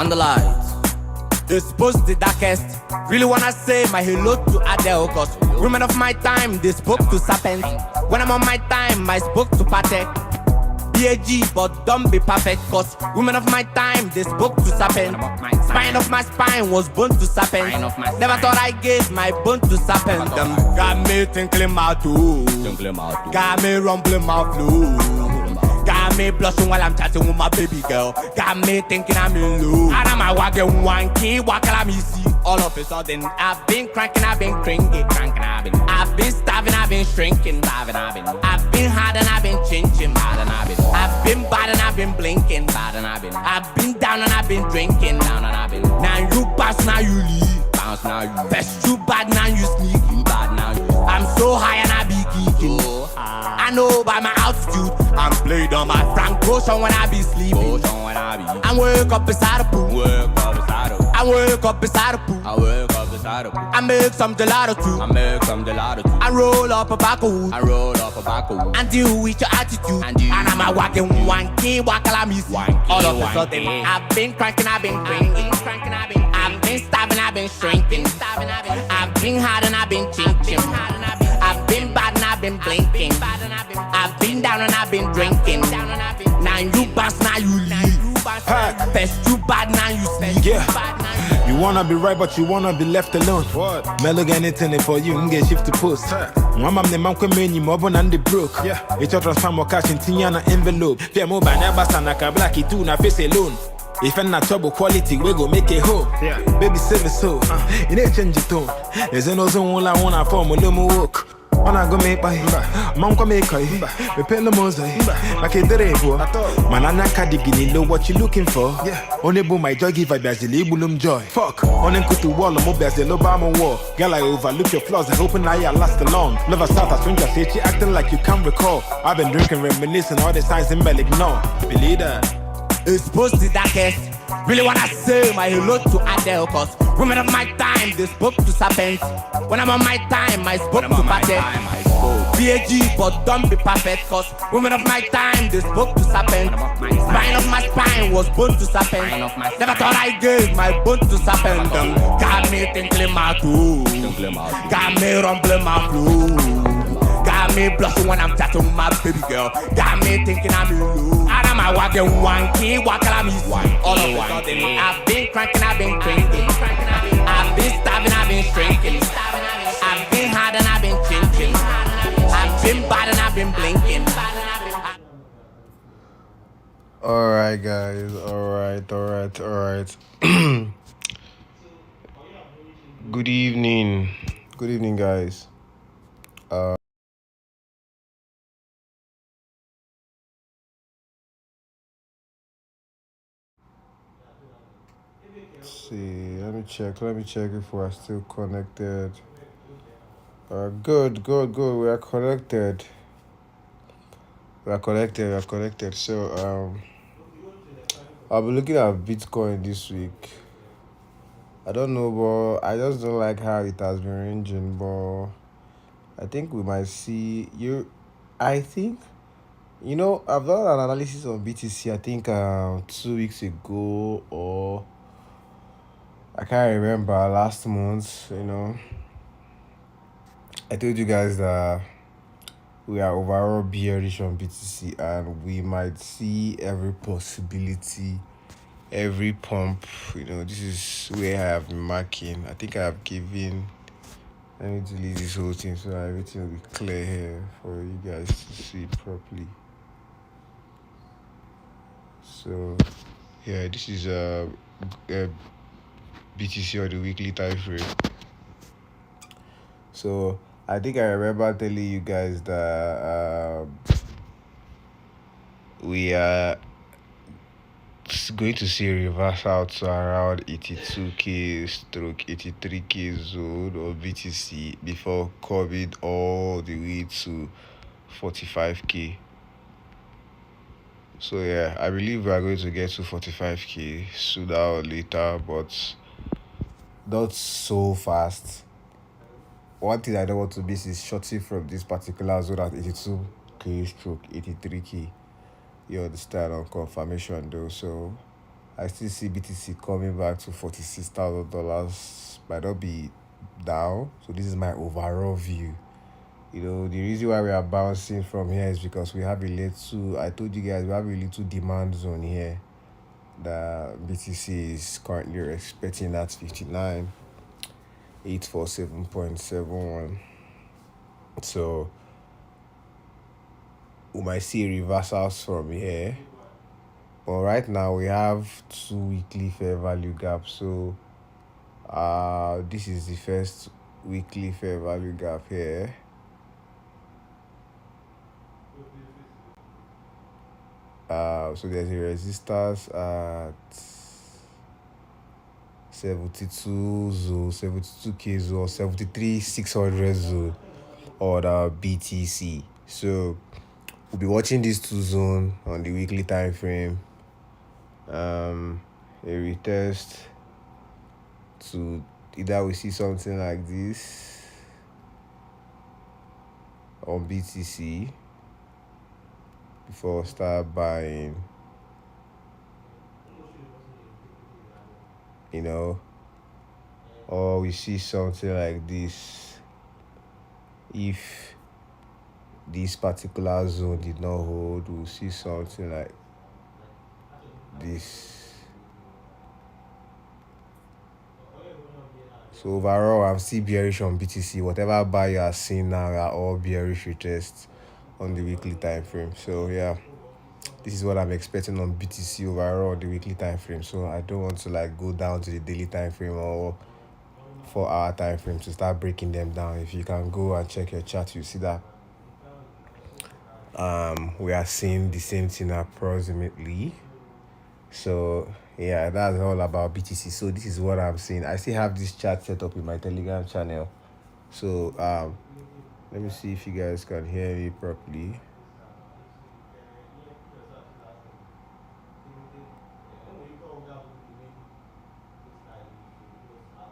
On the lights. Exposed the darkest. Really wanna say my hello to Adele, cause women of my time, they spoke to serpents. When I'm on my time, I spoke to Patek. BAG, but don't be perfect, cause women of my time, they spoke to serpents. Spine of my spine was bone to serpents. Never thought I gave my bone to serpents. Them got me tinkling my toes, got me rumbling my flow. Got me blushing while I'm chatting with my baby girl. Got me thinking I'm in love. And I'm a wagon one key, walking me see. All of a sudden, I've been cranking, I've been cranking. I've been starving, I've been shrinking. I've been hard and I've been changing. I've been bad and I've been blinking. I've been down and I've been drinking. Now you bounce, now you leave. Best you bad, now you sneaky. I'm so high and I be geeking. I know by my altitude, I'm played on my Frank Ocean when I be sleeping. I wake up beside a pool. I wake up beside a pool. I make some gelato too. I roll up a back of wood. And deal with your attitude. And I'm a walking one key, walking like me. All of a sudden, I've been cranking, I've been cranking. I've been starving, I've been shrinking. I've been hard and I've been chinking. I've been bad and I've been blinking. I've been down and I've been drinking. Now you bounce, now you leave. Best you bad, now you sneak. Yeah. You wanna be right, but you wanna be left alone. What? Melo get anything for you, get shift to post. Mama ne man kweme ni mobo na ndi broke. Yeah. It's your transfer more cash in tinya envelope. Fear mo ba na basa na ka black itu na face alone. If I'm not trouble quality, we go make it whole. Yeah. Baby save it so. It ain't change your tone. There's no zone I wanna form a little work. On I go make by Mom come make I repel the mosaic like a derebo. Manana Kadigini know what you looking for. Yeah. Only boom my joy give I basically bulum joy. Fuck. On and to wall of mobiles the Obama war. Girl, I overlook your flaws and hoping I last along. Never start a stranger say she acting like you can't recall. I've been drinking, reminiscing all the signs in belly no. Believe that. Exposed the darkest. Really wanna say my hello to Adele, cause women of my time, they spoke to serpents. When I'm on my time, I spoke to Patek. BAG, but don't be perfect, cause women of my time, they spoke to serpents. Spine of my spine was bone to serpents. Never thought I gave my bone to serpents. Got me tinkling my toes, got me rumbling my flow. Got me blushing when I'm chatting with my baby girl. Got me thinking I'm in love. And I'm a wagon one key, walking me. All of a sudden, I've been cranking, I've been cranking. I've been starving, I've been shrinking. I've been hard and I've been chinking. I've been bad and I've been blinking. Alright guys, alright. Good evening guys. See, let me check if we are still connected. Good. We are connected. So I'll be looking at Bitcoin this week. I don't know, but I just don't like how it has been ranging, but I think we might see I've done an analysis on BTC, I think 2 weeks ago, or I can't remember, last month. I told you guys that we are overall bearish on BTC and we might see every possibility, every pump. This is where I have been marking. I think I have given. Let me delete this whole thing so that everything will be clear here for you guys to see properly. So yeah, this is BTC or the weekly time frame. So I think I remember telling you guys that we are going to see a reversal to around 82k stroke 83k zone of BTC before coming all the way to 45k. So yeah, I believe we are going to get to 45k sooner or later, but not so fast. One thing I don't want to miss is shorting from this particular zone at 82k stroke 83k. You understand, on confirmation though. So I still see BTC coming back to $46,000. Might not be down. So this is my overall view. The reason why we are bouncing from here is because we have a little, I told you guys, we have a little demand zone here that BTC is currently expecting at 59,847.71. So we might see reversals from here. But right now we have 2 weekly fair value gaps. So this is the first weekly fair value gap here. So there's a resistance at 72 zone, 72k zone, 73,600 zone or the BTC. So we'll be watching these two zones on the weekly time frame. A retest to either we see something like this on BTC before start buying, or we see something like this. If this particular zone did not hold, we'll see something like this. So overall, I'm still bearish on BTC. Whatever buy you are seeing now are all bearish retests on the weekly time frame. So yeah, this is what I'm expecting on BTC overall on the weekly time frame. So I don't want to go down to the daily time frame or 4-hour time frame to start breaking them down. If you can go and check your chart, you see that we are seeing the same thing approximately. So yeah, that's all about BTC. So this is what I'm seeing. I still have this chart set up in my Telegram channel. So let me see if you guys can hear me properly.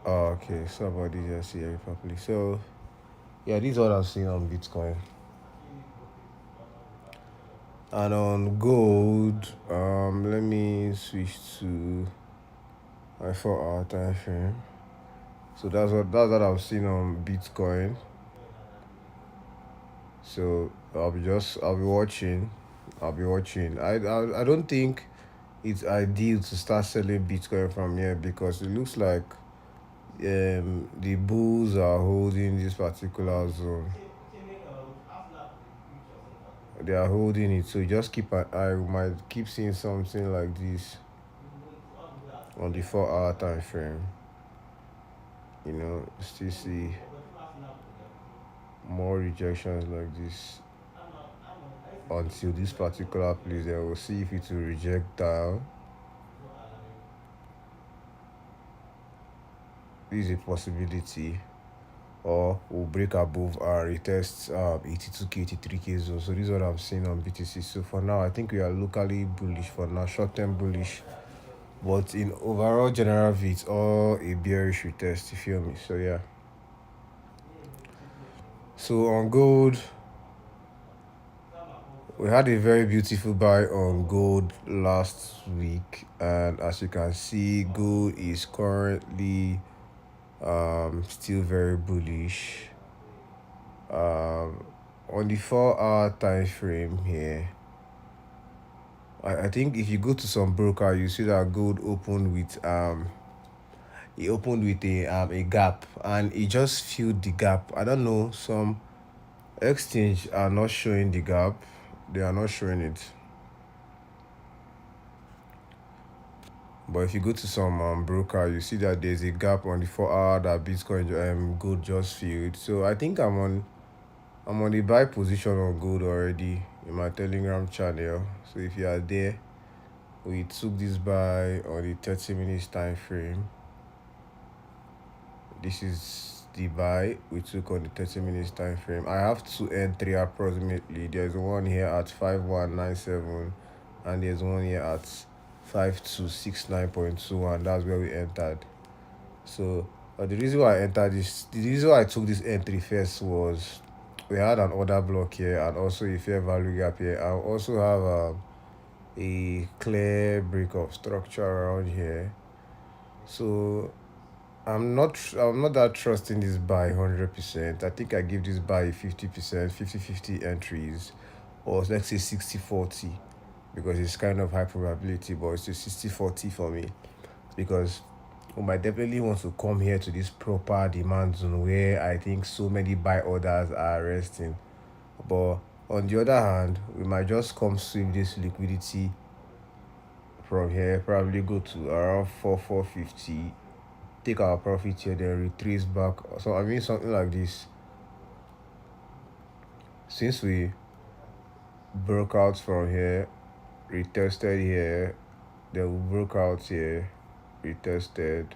Okay, somebody just hear me properly. So yeah, this is what I'm seeing on Bitcoin. And on gold, let me switch to my 4-hour time frame. So that's what I'm seeing on Bitcoin. So I'll be watching. I don't think it's ideal to start selling Bitcoin from here because it looks like the bulls are holding this particular zone. They are holding it, so just keep an eye. We might keep seeing something like this on the 4-hour time frame. Still see more rejections like this until this particular place. I will see if it will reject down. This is a possibility, or we'll break above our retest 82k, 83k zone. So this is what I'm seeing on BTC. So for now, I think we are locally bullish for now, short-term bullish. But in overall general view, it's all a bearish retest, you feel me? So yeah. So on gold, we had a very beautiful buy on gold last week, and as you can see, gold is currently still very bullish. On the 4-hour time frame here, I think if you go to some broker, you see that gold opened with a gap, and it just filled the gap. I don't know, some exchange are not showing the gap. They are not showing it. But if you go to some broker, you see that there's a gap on the 4-hour that Bitcoin gold just filled. So I think I'm on the buy position on gold already in my Telegram channel. So if you are there, we took this buy on the 30 minutes time frame. This is the buy we took on the 30 minutes time frame. I have 2 entry approximately. There's one here at 5197 and there's one here at 5269.21. That's where we entered. So the reason why I took this entry first was we had an order block here and also a fair value gap here. I also have a clear break of structure around here. So I'm not that trusting this buy 100%. I think I give this buy 50%, 50-50 entries, or let's say 60-40, because it's kind of high probability, but it's a 60-40 for me, because we might definitely want to come here to this proper demand zone where I think so many buy orders are resting. But on the other hand, we might just come sweep this liquidity from here, probably go to around 450, take our profit here, then retrace back. So I mean something like this. Since we broke out from here, retested here, then we broke out here, retested,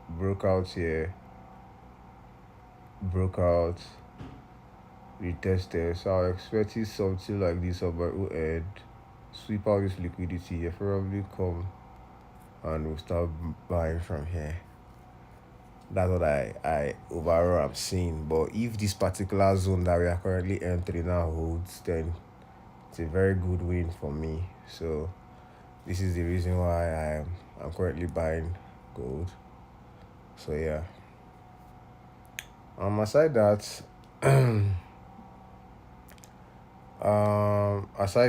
broke out here, broke out, retested. So I expected something like this on my own end. Sweep out this liquidity here, probably come and we'll start buying from here. That's what I overall am seeing. But if this particular zone that we are currently entering now holds, then it's a very good win for me. So this is the reason why I'm currently buying gold. So yeah. Aside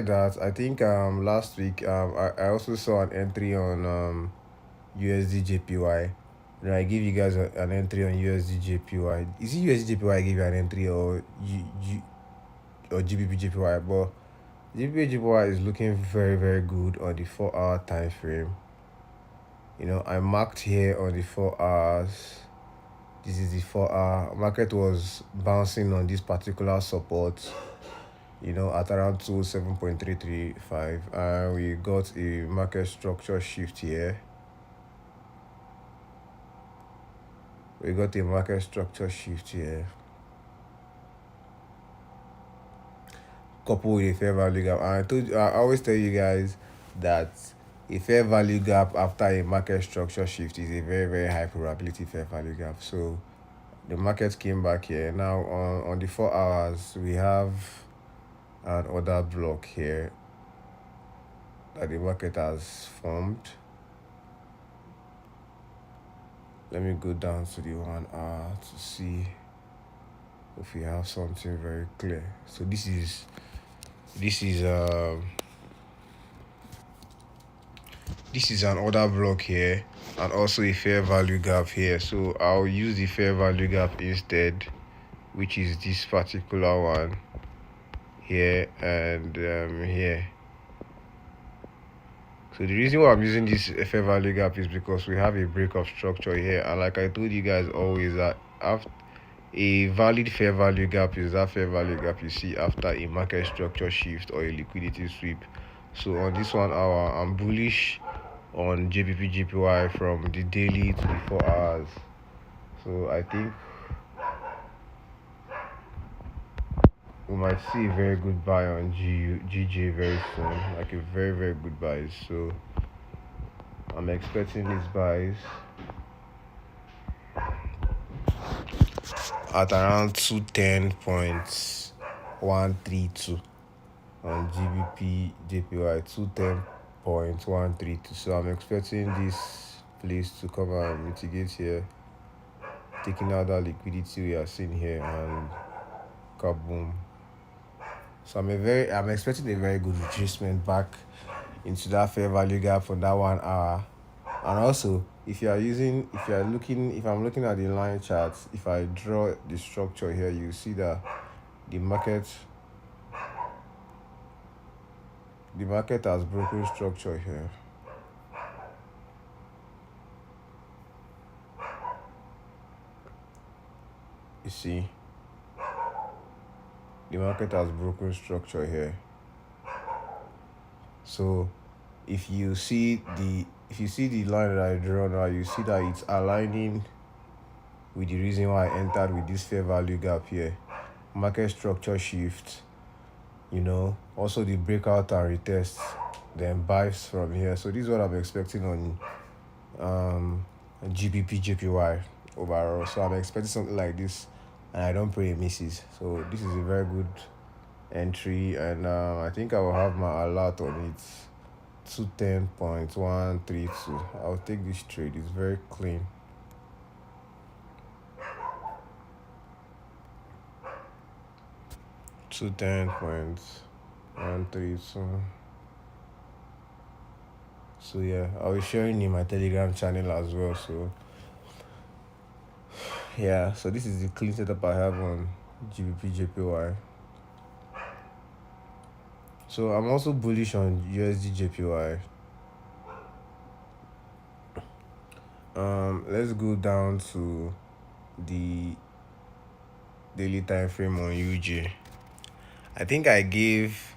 that, I think last week I also saw an entry on USD JPY. I give you guys an entry on USD JPY. Is it USD JPY I give you an entry, or GBP JPY? But GBP JPY is looking very, very good on the 4-hour time frame. I marked here on the 4 hours. This is the 4-hour. Market was bouncing on this particular support, at around 207.335, and we got a market structure shift here. Coupled with a fair value gap. And I always tell you guys that a fair value gap after a market structure shift is a very, very high probability fair value gap. So the market came back here. Now on the 4 hours, we have an order block here that the market has formed. Let me go down to the 1 hour to see if we have something very clear. So this is an order block here, and also a fair value gap here. So I'll use the fair value gap instead, which is this particular one here and here. So the reason why I'm using this fair value gap is because we have a break of structure here, and like I told you guys always, that after a valid fair value gap is that fair value gap you see after a market structure shift or a liquidity sweep. So on this 1 hour, I'm bullish on GBP JPY from the daily to the 4 hours. So I think we might see a very good buy on GJ very soon, like a very, very good buy. So I'm expecting these buys at around 210.132 on GBP JPY, 210.132. So I'm expecting this place to come and mitigate here, taking out that liquidity we are seeing here, and kaboom. So I'm expecting a very good retracement back into that fair value gap for that 1 hour. And also, if I'm looking at the line charts, if I draw the structure here, you see that the market has broken structure here. You see, the market has broken structure here. So if you see the line that I draw now, you see that it's aligning with the reason why I entered with this fair value gap here. Market structure shift, also the breakout and retest, then buys from here. So this is what I'm expecting on GBP JPY overall. So I'm expecting something like this, and I don't pray it misses. So this is a very good entry, and I think I will have my alert on it 210.132. I'll take this trade. It's very clean. Two 10.132. So yeah, I'll be sharing in my Telegram channel as well. So yeah, so this is the clean setup I have on GBP JPY. So I'm also bullish on USD JPY. Let's go down to the daily time frame on UJ. I think I gave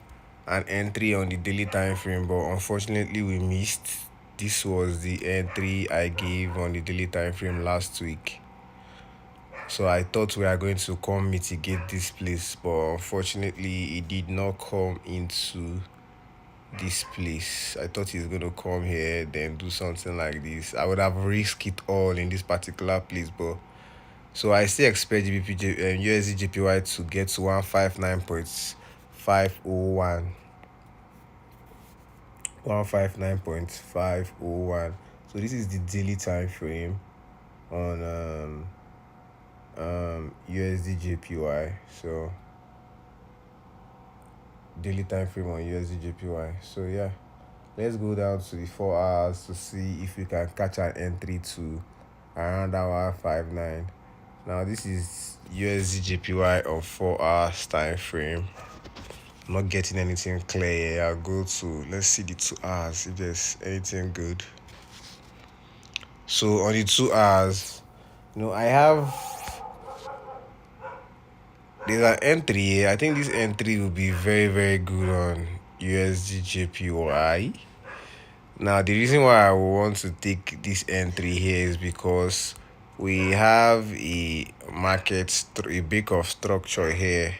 an entry on the daily time frame, but unfortunately we missed. This was the entry I gave on the daily time frame last week. So I thought we are going to come mitigate this place, but unfortunately it did not come into this place. I thought he's going to come here, then do something like this. I would have risked it all in this particular place, but so I still expect USD JPY to get to 159.501. 159.501. So this is the daily time frame on USD JPY. So daily time frame on USD JPY. So yeah, let's go down to the 4 hours to see if we can catch an entry to around hour 59. Now this is USD JPY on 4 hours time frame. I'm not getting anything clear here. I'll go to, let's see the 2 hours if there's anything good. So on the 2 hours, I have, there's an entry here. I think this entry will be very, very good on USD JPY. Now the reason why I want to take this entry here is because we have a break of structure here,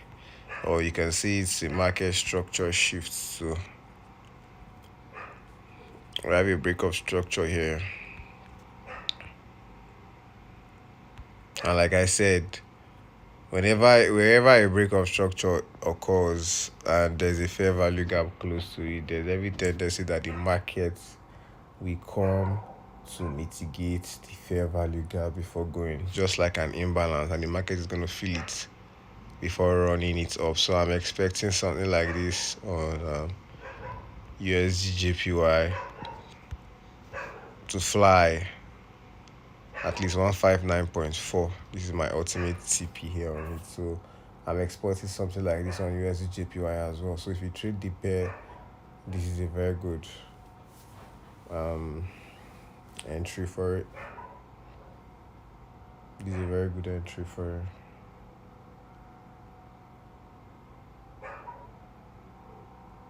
or you can see it's a market structure shift. So we have a break of structure here, and like I said, wherever a break of structure occurs and there's a fair value gap close to it, there's every tendency that the market will come to mitigate the fair value gap before going, just like an imbalance, and the market is going to feel it before running it up. So I'm expecting something like this on USD JPY to fly at least 159.4. This is my ultimate TP here on it. So I'm expecting something like this on USD JPY as well. So if you trade the pair, this is a very good entry for it. This is a very good entry for it.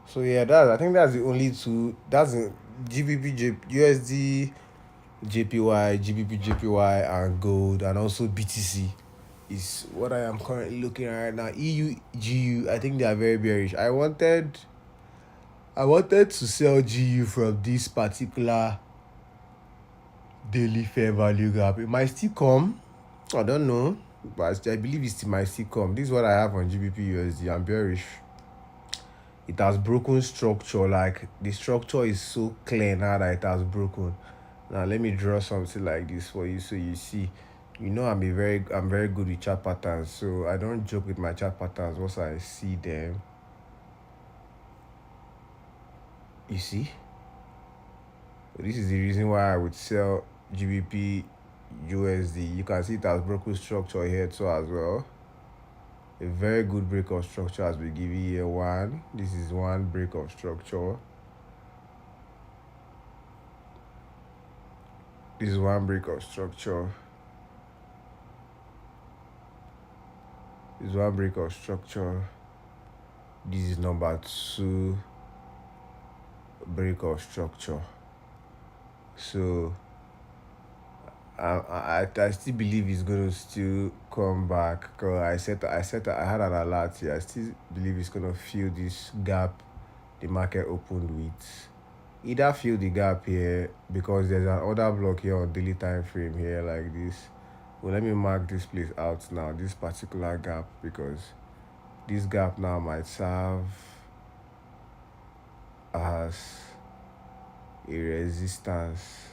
So yeah, I think that's the only two. That's the USD JPY, GBP JPY, and gold, and also BTC is what I am currently looking at right now. EU, GU, I think they are very bearish. I wanted to sell GU from this particular daily fair value gap. It might still come. I don't know, but I believe it might still come. This is what I have on GBP USD. I'm bearish. It has broken structure. Like the structure is so clear now that it has broken. Now let me draw something like this for you so you see. I'm very good with chart patterns, so I don't joke with my chart patterns once I see them. You see? So this is the reason why I would sell GBP USD. You can see it has broken structure here too as well. A very good break of structure as we give you here one. This is one break of structure. This is one break of structure. This is one break of structure. This is number 2 break of structure. So I still believe it's going to still come back. Cause I had an alert here. I still believe it's going to fill this gap the market opened with. Either fill the gap here, because there's an order block here on daily time frame here like this. Well, let me mark this place out now, this particular gap, because this gap now might serve as a resistance,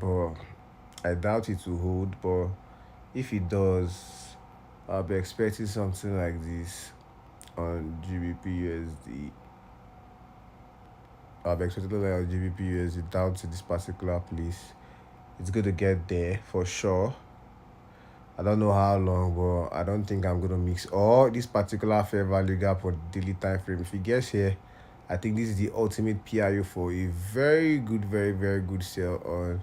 but I doubt it will hold. But if it does, I'll be expecting something like this on GBP USD. I'll be expecting like on GBP USD down to this particular place. It's going to get there for sure. I don't know how long, but I don't think I'm going to mix all this particular fair value gap on daily time frame. If it gets here, I think this is the ultimate PIU for a very good, very, very good sale on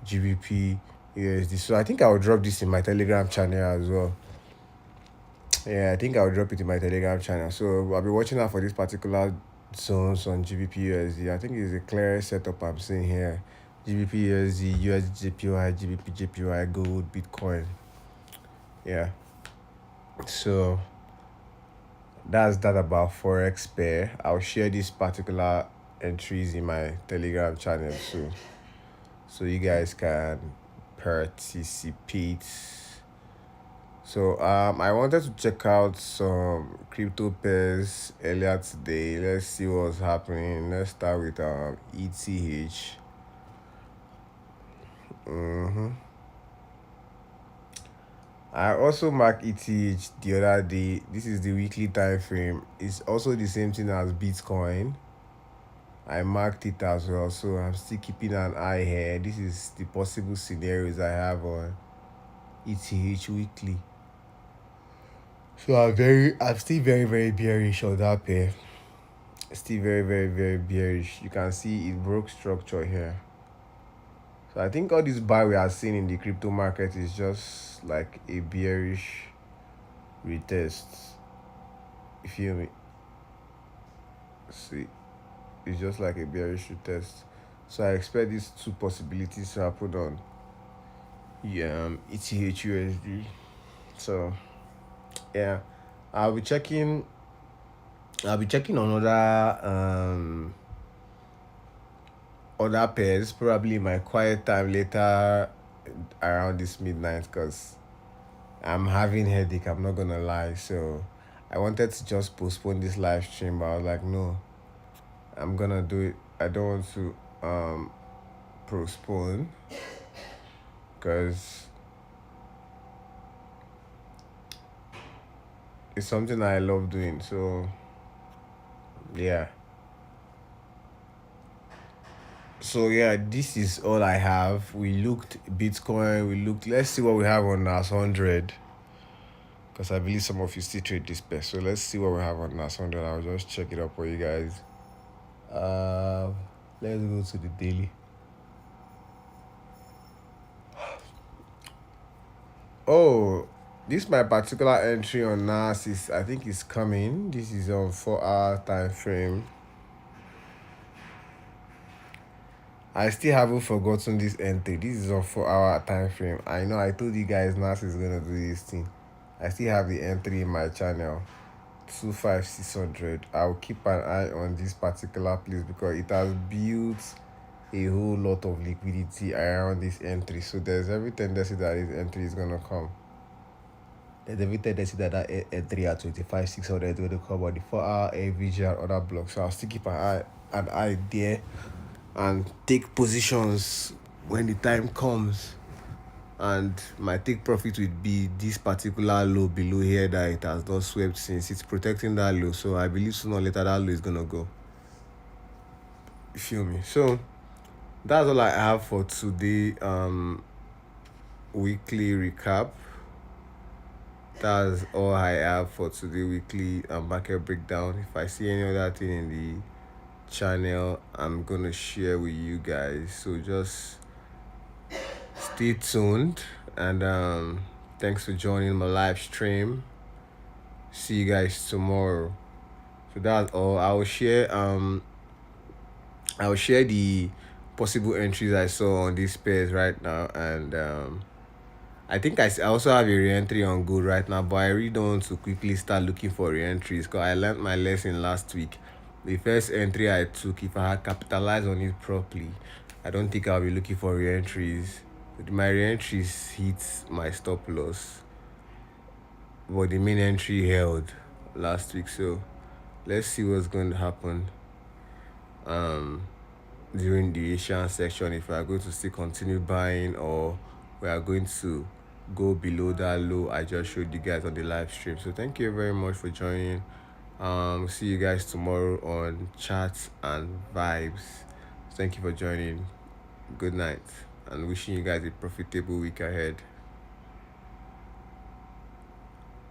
GBP USD. So I think I'll drop this in my Telegram channel as well. Yeah, I think I'll drop it in my Telegram channel. So I'll be watching out for this particular zones on GBP USD. I think it's a clear setup I'm seeing here. GBP USD, USD JPY, GBP JPY, gold, Bitcoin. Yeah. So that's that about Forex pair. I'll share these particular entries in my Telegram channel soon, so you guys can participate. So I wanted to check out some crypto pairs earlier today. Let's see what's happening. Let's start with ETH. I also marked ETH the other day. This is the weekly time frame. It's also the same thing as Bitcoin. I marked it as well, so I'm still keeping an eye here. This is the possible scenarios I have on ETH weekly. So I'm still very, very bearish on that pair. Still very, very, very bearish. You can see it broke structure here. So I think all this buy we are seeing in the crypto market is just like a bearish retest. You feel me? See, it's just like a bearish retest. So I expect these two possibilities to happen on ETH USD. So yeah, I'll be checking on other pairs probably in my quiet time later around this midnight, because I'm having headache, I'm not gonna lie. So I wanted to just postpone this live stream, but I was like, no, I'm gonna do it. I don't want to postpone, because it's something I love doing. So yeah. So yeah, this is all I have. We looked Bitcoin, let's see what we have on NAS 100, because I believe some of you still trade this pair. So let's see what we have on NAS 100. I'll just check it up for you guys. Let's go to the daily. Oh, this my particular entry on NAS is, I think it's coming. This is on 4-hour time frame. I still haven't forgotten this entry. This is on 4-hour time frame. I know I told you guys NAS is gonna do this thing. I still have the entry in my channel, 25600. I'll keep an eye on this particular place because it has built a whole lot of liquidity around this entry. So there's every tendency that this entry is gonna come. There's every tendency that entry at 25600 is gonna come on the 4-hour AVG and other blocks. So I'll still keep an eye there and take positions when the time comes. And my take profit would be this particular low below here that it has not swept since. It's protecting that low, so I believe sooner or later that low is gonna go. You feel me? So that's all I have for today. Weekly recap. That's all I have for today weekly market breakdown. If I see any other thing in the channel, I'm gonna share with you guys. So just stay tuned, and thanks for joining my live stream. See you guys tomorrow. So that's all. I will share the possible entries I saw on these pairs right now, and I think I also have a re-entry on gold right now, but I really don't want to quickly start looking for re-entries because I learned my lesson last week. The first entry I took, if I had capitalized on it properly, I don't think I'll be looking for re-entries. My re-entries hit my stop loss, but the main entry held last week. So let's see what's going to happen during the Asian section, if we are going to still continue buying, or we are going to go below that low I just showed you guys on the live stream. So thank you very much for joining. See you guys tomorrow on Chats and Vibes. Thank you for joining. Good night, and wishing you guys a profitable week ahead.